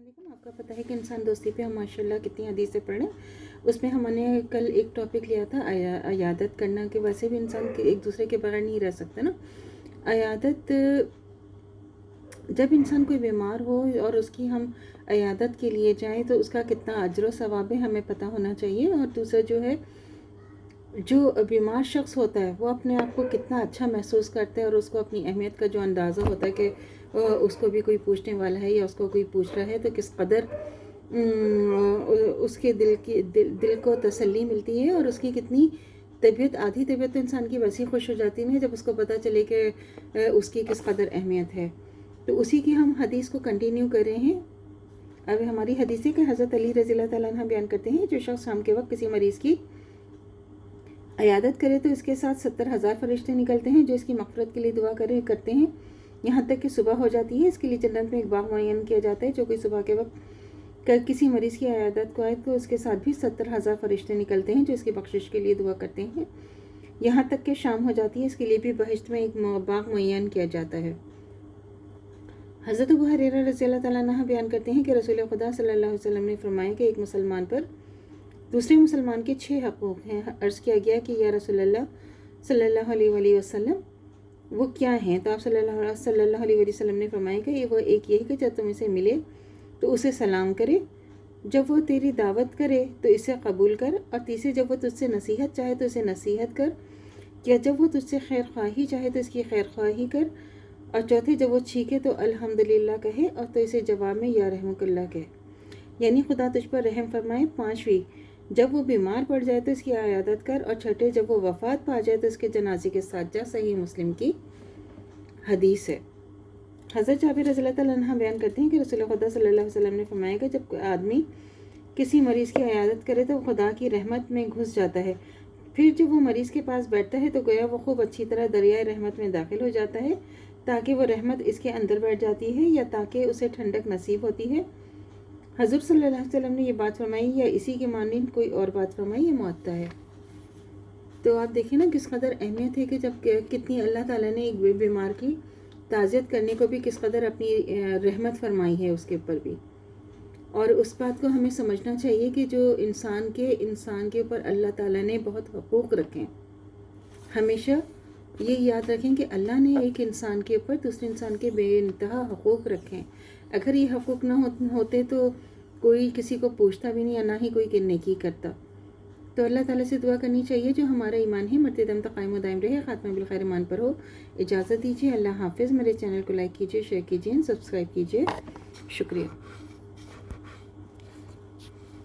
वालेकुम। आपका पता है कि इंसान दोस्ती पे हम माशाल्लाह कितनी हदीसें पढ़ें। उसमें हमने कल एक टॉपिक लिया था अयादत करना, कि वैसे भी इंसान एक दूसरे के बगैर नहीं रह सकता ना। अयादत, जब इंसान कोई बीमार हो और उसकी हम अयादत के लिए जाएं तो उसका कितना अजर व सवाब है हमें पता होना चाहिए। और दूसरा जो है, जो बीमार शख्स होता है वो अपने आप को कितना अच्छा महसूस करता है और उसको अपनी अहमियत का जो अंदाज़ा होता है कि उसको भी कोई पूछने वाला है या उसको कोई पूछ रहा है, तो किस कदर उसके दिल को तसल्ली मिलती है और उसकी कितनी तबीयत, आधी तबीयत तो इंसान की वैसी खुश हो जाती है जब उसको पता चले कि उसकी किस कदर अहमियत है। तो उसी की हम हदीस को कंटिन्यू कर रहे हैं। अब हमारी हदीस है कि हज़रत अली रज़ी अल्लाह तआला अन्हु बयान करते हैं, जो शख्स शाम के वक्त किसी मरीज़ की अयादत करे तो इसके साथ 70,000 फरिश्ते निकलते हैं जो इसकी मग़फ़िरत के लिए दुआ करते हैं, यहाँ तक कि सुबह हो जाती है। इसके लिए जन्नत में एक बाग मुअय्यन किया जाता है। जो कोई सुबह के वक्त किसी मरीज़ की अयादत को आए तो उसके साथ भी 70,000 फरिश्ते निकलते हैं जो इसकी बख्शिश के लिए दुआ करते हैं, यहाँ तक कि शाम हो जाती है। इसके लिए भी बहिश्त में एक बाग मुअय्यन किया जाता है। हज़रत अबू हुरैरा रज़ी अल्लाह तआला अन्हु बयान करते हैं कि रसूल खुदा सल्लल्लाहु अलैहि वसल्लम ने फरमाया कि एक मुसलमान पर दूसरे मुसलमान के 6 हक़ूक़ हैं। अर्ज़ किया गया कि या रसूलल्लाह सल्लल्लाहु अलैहि वसल्लम, वो क्या हैं? तो आप सल्लल्लाहु अलैहि वसल्लम ने फरमाया कि वो एक यही कि जब तुम इसे मिले तो उसे सलाम करे, जब वो तेरी दावत करे तो इसे कबूल कर, और तीसरे जब वो तुझसे नसीहत चाहे तो इसे नसीहत कर, या जब वो तुझसे खैर ख्वाही चाहे तो इसकी खैर ख्वाही कर, और चौथे जब वो छीके तो अल्हम्दुलिल्लाह कहे, और तो इसे जवाब में या रहमुकल्लाह कहे, यानी खुदा तुझ पर रहम फरमाए। पाँचवीं, जब वो बीमार पड़ जाए तो इसकी अयादत कर, और छठे, जब वो वफ़ात पा जाए तो इसके जनाजे के साथ जा। सही मुस्लिम की हदीस है। हज़रत जाबिर रज़ी अल्लाह तआला अन्हु बयान करते हैं कि रसूल खुदा सल्लल्लाहु अलैहि वसल्लम ने फरमाया कि जब कोई आदमी किसी मरीज़ की अयादत करे तो खुदा की रहमत में घुस जाता है। फिर जब वो मरीज़ के पास बैठता है तो गोया वो खूब अच्छी तरह दरियाए रहमत में दाखिल हो जाता है, ताकि वो रहमत इसके अंदर बैठ जाती है या ताकि उसे ठंडक नसीब होती है। हज़ूर सल्लल्लाहु अलैहि वसल्लम ने ये बात फरमाई या इसी के मानिंद कोई और बात फरमाई, ये मुअत्ता है। तो आप देखिए ना किस कदर अहमियत है कि जब कितनी अल्लाह ताला ने एक बीमार की ताज़ियत करने को भी किस कदर अपनी रहमत फरमाई है उसके ऊपर भी। और उस बात को हमें समझना चाहिए कि जो इंसान के ऊपर अल्लाह ताला ने बहुत हकूक़ रखे। हमेशा ये याद रखें कि अल्लाह ने एक इंसान के ऊपर दूसरे इंसान के बेइंतहा हकूक़ रखे। अगर ये हकूक़ ना होते तो कोई किसी को पूछता भी नहीं, या ना ही कोई नेकी करता। तो अल्लाह ताला से दुआ करनी चाहिए जो हमारा ईमान है मरते दम तक कायम दायम रहे, ख़ात्मा बिल खैर ईमान पर हो। इजाज़त दीजिए। अल्लाह हाफ़िज़। मेरे चैनल को लाइक कीजिए, शेयर कीजिए, सब्सक्राइब कीजिए। शुक्रिया।